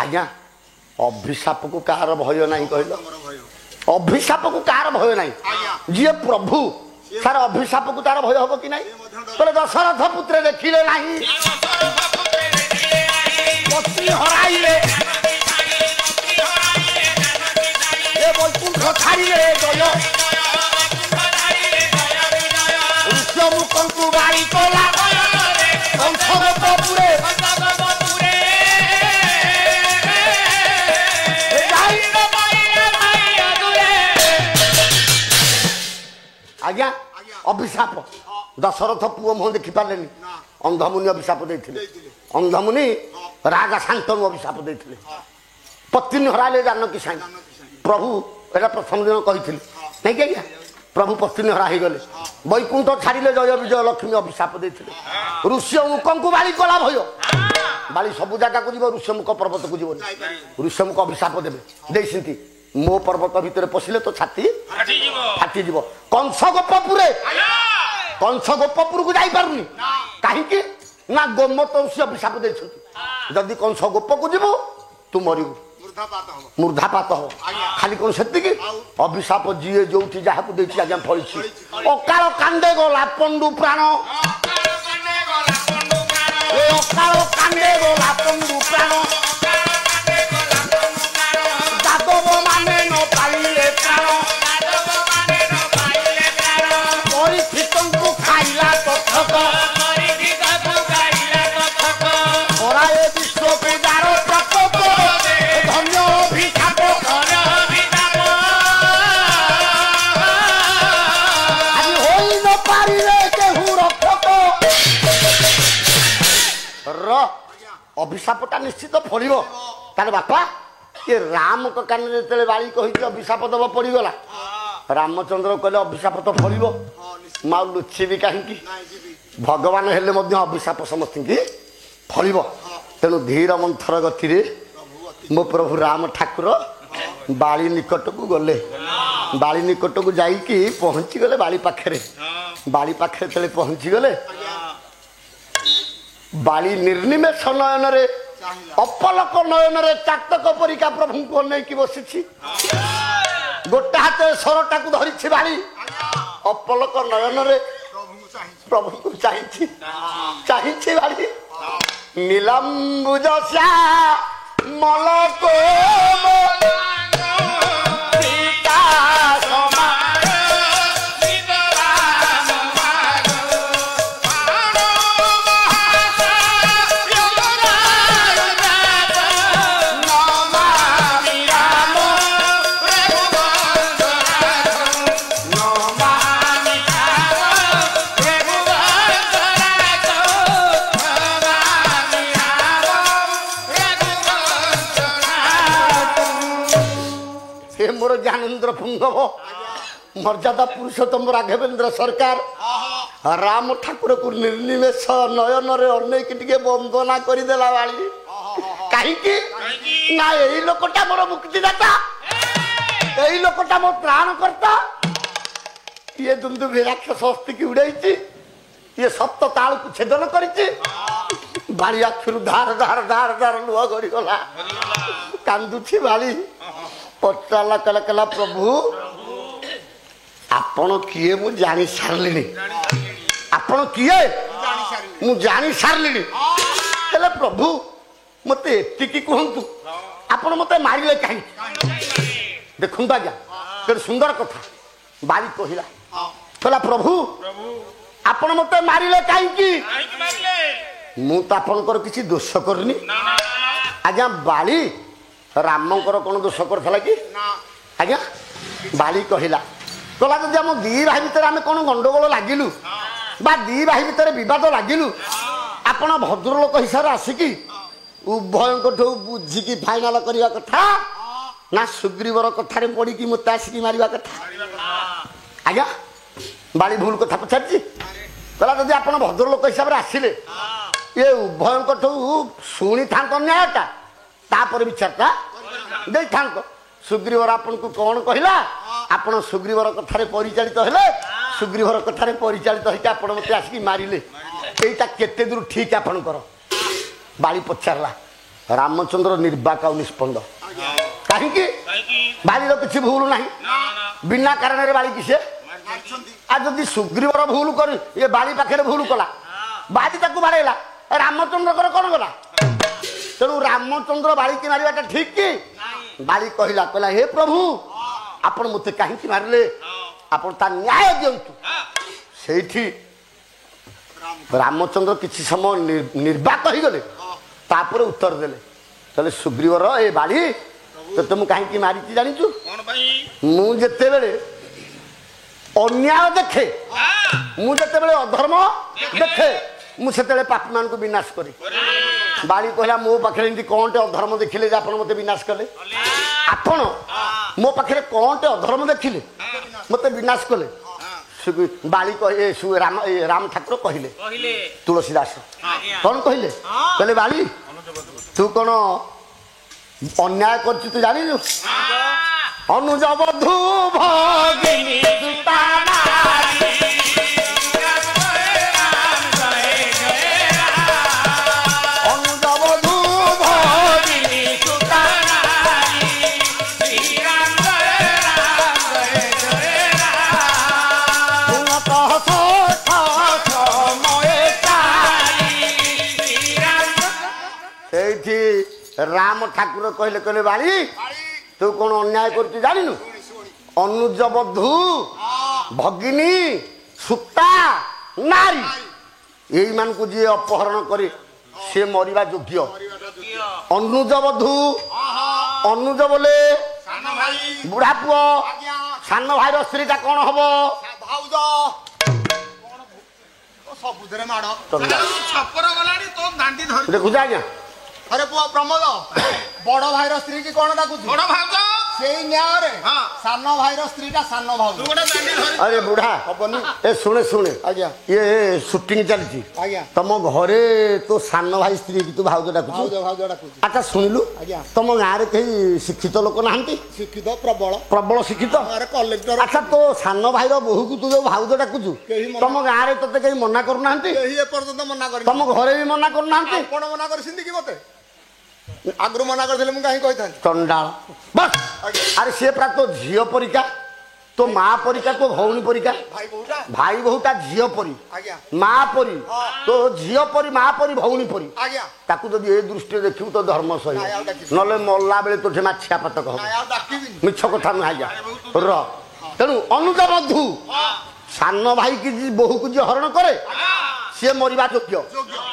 आज्ञा अभिशाप को कहार भय नहीं कहल अभिशाप को कहार भय नहीं जी प्रभु सार अभिशाप को तार भय हम कि नहीं बोले दशरथ पुत्र देखिले नहीं पत्नी हराइले वैकुंठ छाड़िले जय ऋष्यमुखंकु बारी कला कंसगोपपुरे आज्ञा अभिशाप दशरथ पुओ मुह देखी पारे अंधमुनि अभिशाप देते अंधमुनि राजा शांतनु अभिशाप देते पत्नी हराइले जानकी साई प्रभु एटा प्रथम दिन कही नहीं कि आज्ञा प्रभु पत्नी हरा हो गले वैकुंठ छाड़िले जय विजय लक्ष्मी अभिशाप देते ऋष्यमुख को बाली कला भय बाली सब जगह को जीव ऋष्यमुख पर्वत को जीवन ऋष्यमुख अभिशाप देवे देती मो पर्वत भितर पशिले तो छाती फाटी कंस गोपपुर को जाई पारुनी कहीं ना गोमत ऋषि अभिशाप देछथि जदि कंस गोप को जीव तू मरिबू मूर्धापात हो खाली कौन से अभिशाप जीए जो जहाँ को देखी आज्ञा फली अकाल कांदे गला पंडु प्राण अकाल कांदे गला पंडु प्राण जादव माने न पाइले प्राण परिचित को खाइला तथक खराए विश्व पूजार प्रकोप धन्य अभिशाप आज होई न पारिले केहू रक्षक अभिशापटा निश्चित फलिबो तार बापा ये राम को कान जेते बाली कहि अभिशाप दब पड़ीगला रामचंद्र कहले अभिशाप तो फलिबो मा लुचिबी कहीं भगवान हेले मध्य अभिशाप समस्त की फलिबो तेणु धीर मंथर गति रे मो प्रभु राम ठाकुर बाली निकट को गले बाली निकट को जाइकी पहुंची गले बाली पाखे तले पहुंची गले बाली निर्निमेष नयन रे अपलक नयन रे चातक परिका प्रभु को नहीं कि बसी गोटे हाथ सरटा को धरी बाली अपलक नयन रे प्रभु को चाहिए बाली नीलंबुज मलको मोर ज्ञानेन्द्र पुंगव मर्यादा पुरुषोत्तम राघवेंद्र सरकार राम ठाकुर को निर्निमेष नयन रे अनेक टिके वंदना करदेला बाली कहीं ना यही लोकटा मोर मुक्तिदाता यही लोकटा मोर प्राण करता ये दुंदु राक्षस हस्ती की उड़ाई ये सप्त ताल को छेदन करी बाली आखिर धार धार धार धार लुह गला कांदुची बाली पचाला कला कला प्रभु आपण किए मु जानी सारलिनी आपण किए मु जानी सारलिनी हेले प्रभु मते एतिकी कहंतु आपण मते मारिले काहे देखुंता जा केते सुंदर कथा बाली कहिला कहला प्रभु आपण मते मारिले काहे की मु त आपनकर किछि दोष करनी आज्ञा बाली रामंकर कौन दोष करथला कि आज्ञा बाली कहिला कहला जदि हम दी भाई भितर आम कौन गंडगोल लागिलु बा दी भाई भितर विवाद लागिलु आपण भद्रलोक हिसाब से आसिकी उभयंठ बुझिकी फाइनाल करवा कथा ना सुग्रीवर कथारे पड़ी कि मत आसिकी मारिवा कथा आज्ञा बाली भूल कथा पचारछि कहला जदि आपण भद्रलोक हिसाब से आसिले ये उभयंठ शुणी था न्यायटा तापर विचारता दे था सुग्रीवर आपन को कौन कहला आपण सुग्रीवर कथारे परिचालित हेले सुग्रीवर कथारे परिचालित होइके आपण मते आसिकी मारिले एटा केते दूर ठीक आपन कर बाली पचारला रामचंद्र निर्वाक और निष्पंद कहीं बालीर किसी भूल ना बिना कारण बाली किसे आज जदि सुग्रीवर भूल कर ये बाली पाखे भूल कला बाली ताकू बाड़ेला रामचंद्र कौन गला तेणु रामचंद्र बाली की मारिबाटा ठीक कि बाली कहला कहला हे प्रभु आपण मते कहीं मारे आपण ता न्याय दिंतु से रामचंद्र किसी समय निर्वाक हो गले तापर उत्तर देले कहले सुग्रीवर ए बाली तो तुम कहीं मारी जाचु मुझे बेले अन्याय देखे मुझे अधर्म देखे मुझे पापी मान को विनाश करी बाली कहला मो पाखे एमती कौन टे अधर्म देखिले आप मत विनाश कले आपण मो पाखे कौन टे अधर्म देखिले मत विनाश कले बाली कहे राम ठाकुर कहले तुलसीदास कौन कहले कहले बाली तू कौन अन्याय कर तू जानी अनुज बधू भगिनी राम ठाकुर कहले कहले बाली तू कौन अन्याय कर जानु अनुज बधू भगिनी सुता नारी यही मान को जी अपहरण करे से मरिबा योग्य अनुज बधू अनुज बोले बुढ़ा पुओ सान भाईर स्त्रीटा कौन हम देखुछ आज्ञा अरे पुआ प्रमोद बड़ भाईर स्त्री की कौन डाकुछ बड़ भाउज सेई न्याय रे सान भाईर स्त्रीटा सान भाउज अरे बुढ़ा हबनी ए सुने सुने आज्ञा ये शूटिंग चलची आज्ञा तम घरे तो सान भाई स्त्री की तू भाउज डाकुछ भाउज डाकुछ अच्छा सुनिलु आज्ञा तम गाँ रे कहीं शिक्षित लोक नाहंती शिक्षित प्रबल प्रबल शिक्षित अरे कलेक्टर अच्छा तो सान भाईर बोहू को तू जो भाउज डाकुछु तम गाँ रे तते कहीं मना करू नाहंती केही ए पर्यंत मना कर तम घरे भी मना करू नाहंती कोन मना कर सिंधी की मते आगु मना कर मुझे कहीं कही चंडाल बस अरे सी पूरा तो झील परिका तो माँ परिका तो भौणी परिका भाई बहुटा झील परी माँ परी तो झील परी माँ परी भौणी परी ताकू जब ये दृष्टि देखू तो धर्म सही नले मल्ला बेले तो माछिया पातक हम मिछ कथा नुह आज्ञा र तेणु अनुज बधू सान भाई की बोहू को जी हरण करे सी मरिबा योग्य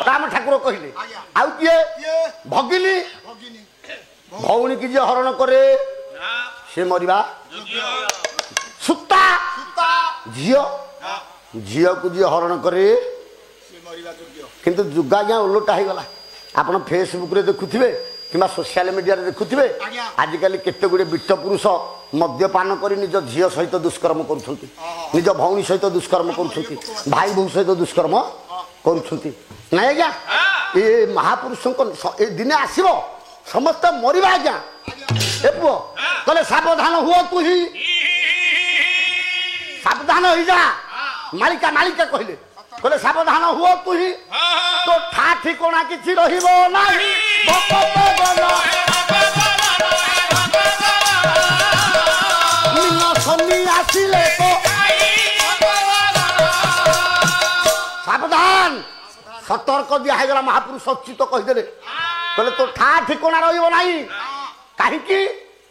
राम ठाकुर कहले आउ किए भगिनी भौणी की जी हरण करे सी मरिबा सुता झील झील को जी हरण करे किंतु जुगा आज्ञा उलटा हो गला आपण फेसबुक रे देखुथिबे किंबा सोशल मीडिया रे देखुथिबे आजिकल केते गुडे बिट्ट पुरुष मद्यपान करी निज झील सहित दुष्कर्म करुछंती निज भौणी सहित दुष्कर्म करुछंती भाई बहु सहित दुष्कर्म करुछंती नहीं आज्ञा ये महापुरुषों ए दिने आसीबो समस्त मरिबा आज्ञा ए पुओ कहले सावधान हुओ तू ही सावधान हो जा मालिका मालिका कहले कहले सावधान हुओ तू ही तो ठा ठिकोना किछि रहिबो नाही शनि आसिले तो सावधान सतर्क दिगला महापुरुष अच्युत कहीदे कहले तो ठा ठिकोना रहिबो नाही कहीं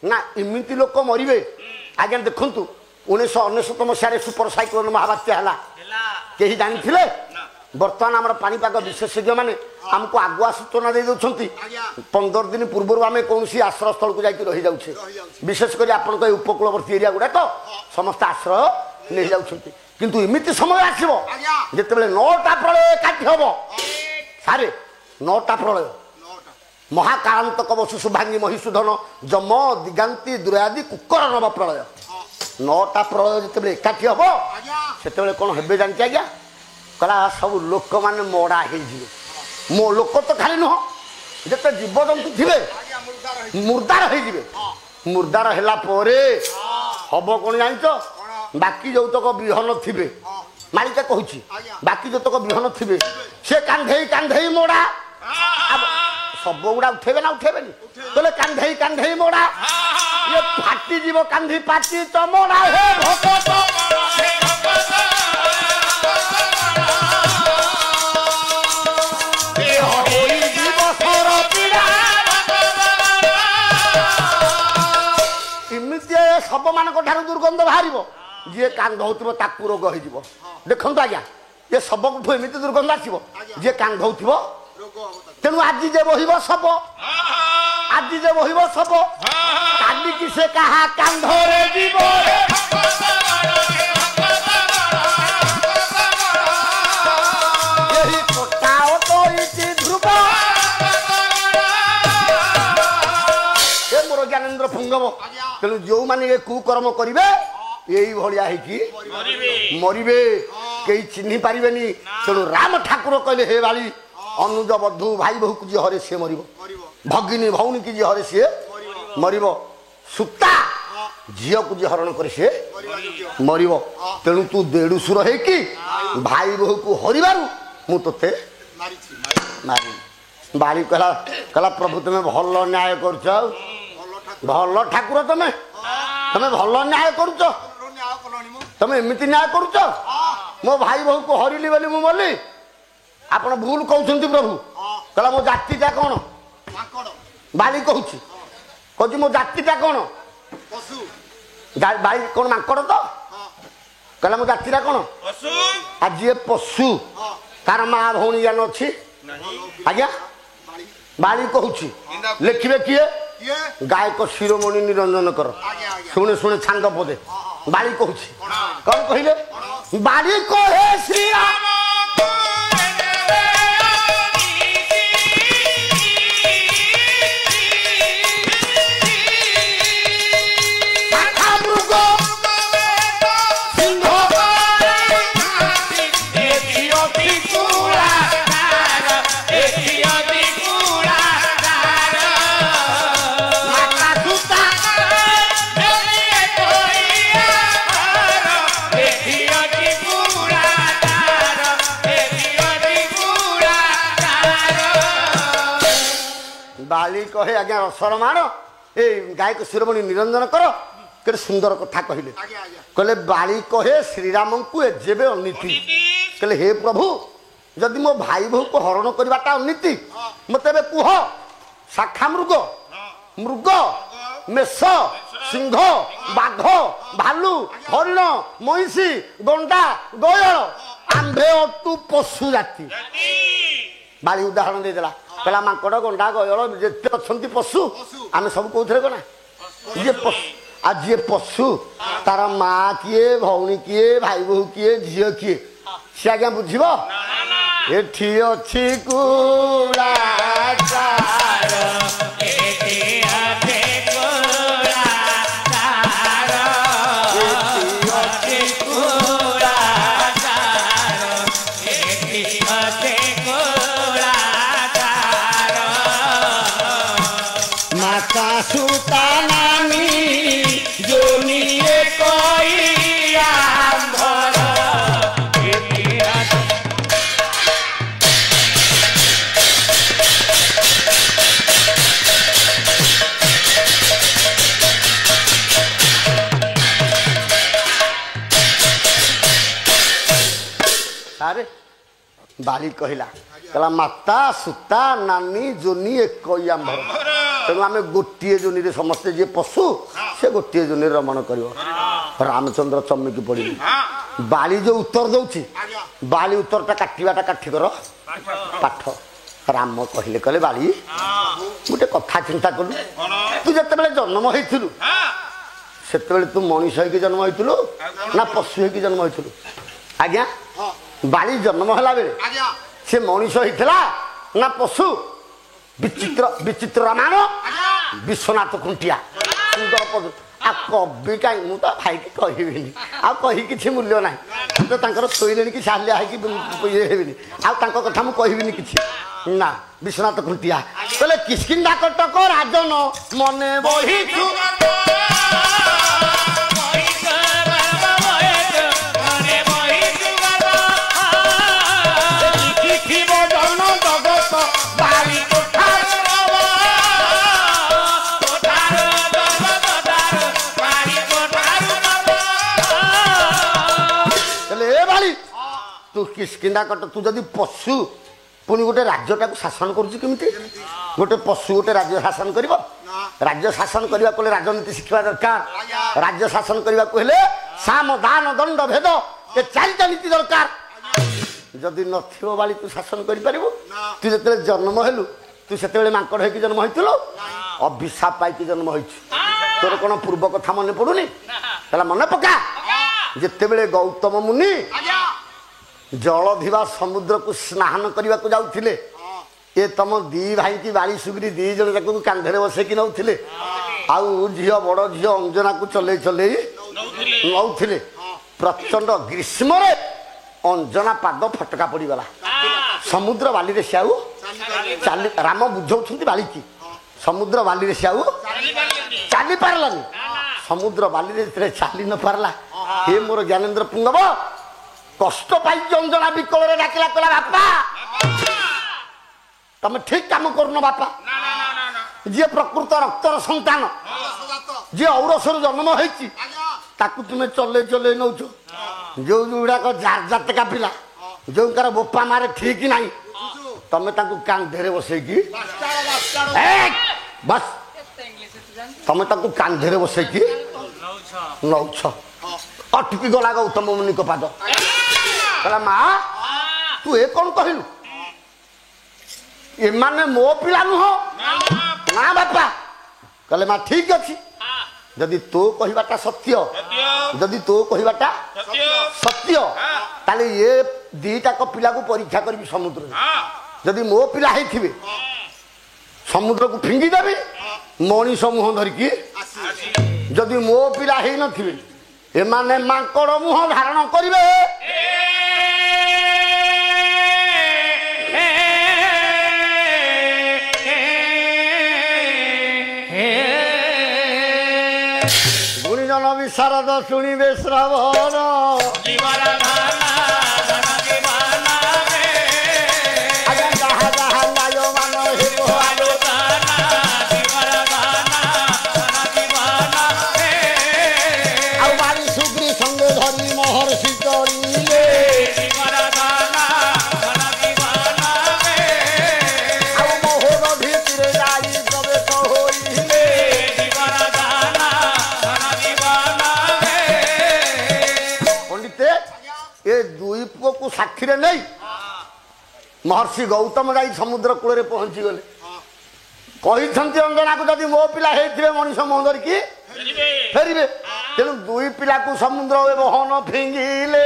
ना इमिति लोक मरवे आज्ञा देखु 1999 मसीह सुपर साइक्लोन महाबात्या है कहीं जानी बर्तमान आम पानीपाग विशेषज्ञ मैंने आमको आगुआ सूचना दे दौरान 15 दिन पूर्व आम कौन आश्रय स्थल को जाकि रही जाऊे विशेषकर आप उपकूलवर्ती एरिया गुड़ाक समस्त आश्रय नहीं जाऊँच किंतु इमिति समय आसो जिते 9टा प्रलय एकाठी हम सारे 9टा प्रलय महाकांतक वसु शुभांगी महिषुधन जम दिगांती दुरादि कुकर नव प्रलय 9टा प्रलय जिते एकाठी हम से कौन हे जानते आज्ञा कला सब लोक मैंने मड़ा हो लोक तो खाली नुह जिते जीवजंतु थे मुर्दार हो मुर्दार है हम कौन जान बाकी जो तक विहन थे मालिका कहूँ बाकी जो तक विहन थे से कांधे कांधे मोड़ा सब गुड़ा उठेबे ना उठेबेनी कहले कांधेई कांधेई मोड़ा ये फाटी जीव कांधी पाटी चमड़ा हे भगत सब मान दुर्गंध बाहर जी कांध हो ताकू रोग हो देखु आज्ञा ये सबकठू एमती दुर्गंध आसो जी कांध हो तेणु आज जे बहिब सब आज जे बहिब सब काली कि से कहा कांधरे जीव यही कोटाओ तो ध्रुव ए मोर ज्ञानेन्द्र पुंगम तेणु जो माने ये कुकर्म करिवे यही भलिया है मरिबे कई चिन्ह पारिबेनी तेणु राम ठाकुर कहले हे बाली अनुज बधु भाई बहु जी हरे सी मर भगिनी भौनी की जी हरे सी मर सुता झील को जी हरण कर सी मर तेणु तू देड़ुसुर है कि भाई बहु को हरबारू मु ते मारी बाली कहला कहला प्रभु तुम्हें भल न्याय कर भल ठाकुर तुम्हें तुम्हें भल न्याय कर तुम्हें एमती न्याय कर मो भाई बहु को हरिली बोली मु मल्ली आप भूल कहते प्रभु कहला मो जातिटा कौन बाली कहूँ मो जातिटा कौन बाली कौन मांकड़ तो कहला मो जातिटा कौन आज ये पशु तार माँ भौणी ज्ञान अच्छी आज्ञा बाली कहूँ लिखिए किए गायक शिरोमणि निरंजन कर शुणे शुणे छांद पदे बाली कहूँ कौन कहले बाली कहे श्री राम बाली कहे आज्ञा रसर माण ए गायक शिरोमणि निरंजन कर के सुंदर कथा कहले कहले बाली कहे श्रीराम को एजेबे अनीति कहले हे प्रभु जदि मो भाई बहु को हरण करवाटा अनीति मत कुह शाखा मृग मृग मेष सिंह बाघ भालू हरिण महिषी गंडा गयल आंभे अटू पशु जाति बाली उदाहरण देदेला कहला मांकड़ गंडा गयल जिते अच्छा पशु आम सब कौन कना ये पशु आज ये पशु तार माँ किए भौणी किए भाई बहु किए झील किए सी आज्ञा बुझ एठी अच्छी कुड़ा बाली कहला कहला माता सुता नानी जोनी एक आंभर तेणु आम गोटे जोनी रे समस्ते जे पशु से गोटे जोनी रमण कर रामचंद्र चमकी पड़े बाली जो उत्तर दौची बाली उत्तर टा काटिबाटा काठी कर पाठ राम कहले कहले बाली गोटे कथा चिंता कलु तू जिते जन्म होइथिलु सेते तू मनीष होइकी जन्म होइथिलु ना पशु होइकी जन्म होइथिलु आज्ञा बाली जन्म है बेले से मनीष होता ना पशु विचित्र विचित्र रामायण विश्वनाथ खुंटिया सुंदर पद आ कवि कहीं मुझे तो भाई की कहबी आ कही किसी मूल्य ना तो शोले कि सालिया है आउ कथा मुझे कहबी कि ना विश्वनाथ खुंटिया कहले किसकिंदा कटक राजन मने बही କିସ୍କିନ୍ଦା କଟ ତୁ ଯଦି ପଶୁ ପୁଣି ଗୋଟେ ରାଜ୍ୟଟାକୁ ଶାସନ କରୁଛୁ କେମିତି? ଗୋଟେ ପଶୁ ଗୋଟେ ରାଜ୍ୟ ଶାସନ କରିବ? ରାଜ୍ୟ ଶାସନ କରିବାକୁ ହେଲେ ରାଜନୀତି ଶିଖିବା ଦରକାର। ରାଜ୍ୟ ଶାସନ କରିବାକୁ ହେଲେ ସାମ ଦାନ ଦଣ୍ଡ ଭେଦ ଏ ଚାରିଟା ନୀତି ଦରକାର। ଯଦି ନଥିବ ବାଳି ତୁ ଶାସନ କରିପାରିବୁ? ତୁ ଯେତେବେଳେ ଜନ୍ମ ହେଲୁ ତୁ ସେତେବେଳେ ମାଙ୍କଡ଼ ହେଇକି ଜନ୍ମ ହେଇଥିଲୁ? ଅଭିଶାପ ପାଇକି ଜନ୍ମ ହେଇଛୁ। ତୋର କ'ଣ ପୂର୍ବ କଥା ମନେ ପଡୁନି? ତାହେଲେ ମନେ ପକା। ଯେତେବେଳେ ଗୌତମ ମୁନି ଜଳ ଥିବା ସମୁଦ୍ରକୁ ସ୍ନାନ କରିବାକୁ ଯାଉଥିଲେ ଏ ତମ ଦି ଭାଇକି ବାଳି ସୁଗିରି ଦି ଜଣ ଯାକୁ କାନ୍ଧରେ ବସେଇକି ନଉଥିଲେ ଆଉ ଝିଅ ବଡ଼ ଝିଅ ଅଞ୍ଜନାକୁ ଚଲେଇ ଚଲେଇ ନଉଥିଲେ। ପ୍ରଚଣ୍ଡ ଗ୍ରୀଷ୍ମରେ ଅଞ୍ଜନା ପାଦ ଫଟକା ପଡ଼ିଗଲା ସମୁଦ୍ର ବାଲିରେ। ସେ ଆଉ ଚାଲି ରାମ ବୁଝଉଛନ୍ତି ବାଳିକି ସମୁଦ୍ର ବାଲିରେ ସେ ଆଉ ଚାଲି ପାରିଲାନି। ସମୁଦ୍ର ବାଲିରେ ଯେତେବେଳେ ଚାଲି ନ ପାରିଲା ହେ ମୋର ଜ୍ଞାନେନ୍ଦ୍ର ପୁଙ୍ଗବ କଷ୍ଟ ପାଇଛି ଅଞ୍ଜନା ବିକଳରେ ଡାକିଲା କହିଲା ବାପା ତମେ ଠିକ କାମ କରୁନ ବାପା। ଯିଏ ପ୍ରକୃତ ରକ୍ତର ସନ୍ତାନ ଯିଏ ଔରସରୁ ଜନ୍ମ ହେଇଛି ତାକୁ ତୁମେ ଚଲେଇ ଚଲେଇ ନଉଛ। ଯୋଉ ଯୋଉଗୁଡାକ ଜାତକା ପିଲା ଯୋଉଙ୍କର ବୋପା ମାରେ ଠିକ ନାହିଁ ତମେ ତାକୁ କାନ୍ଧରେ ବସେଇକି ବସ୍ ତମେ ତାକୁ କାନ୍ଧରେ ବସେଇକି ନଉଛ। ଅଟକି ଗଲା ଗୌତମ ମୁନିଙ୍କ ପାଦ। କହିଲା ମା ତୁ ଏ କ'ଣ କହିଲୁ? ଏମାନେ ମୋ ପିଲା ନୁହଁ। ନା ବାପା। କହିଲେ ମା ଠିକ ଅଛି ଯଦି ତୋ କହିବାଟା ସତ୍ୟ ଯଦି ତୋ କହିବାଟା ସତ୍ୟ ତାହେଲେ ଏ ଦିଟାକ ପିଲାକୁ ପରୀକ୍ଷା କରିବି ସମୁଦ୍ରରେ। ଯଦି ମୋ ପିଲା ହେଇଥିବେ ସମୁଦ୍ରକୁ ଫିଙ୍ଗି ଦେବି ମଣିଷ ମୁହଁ ଧରିକି। ଯଦି ମୋ ପିଲା ହେଇନଥିବେ ଏମାନେ ମାଙ୍କଡ଼ ମୁହଁ ଧାରଣ କରିବେ। ଗୁଣିଜନ ବିଶାରଦ ଶୁଣିବେ ଶ୍ରବଣ ସାକ୍ଷୀରେ ନେଇ ମହର୍ଷି ଗୌତମ ଯାଇ ସମୁଦ୍ର କୂଳରେ ପହଞ୍ଚି ଗଲେ। କହିଛନ୍ତି ଅଞ୍ଜନାକୁ ଯଦି ମୋ ପିଲା ହେଇଥିବେ ମଣିଷ ମୁହଁ ଧରିକି ଫେରିବେ। ତେଣୁ ଦୁଇ ପିଲାକୁ ସମୁଦ୍ର ବହନ ଫିଙ୍ଗିଲେ।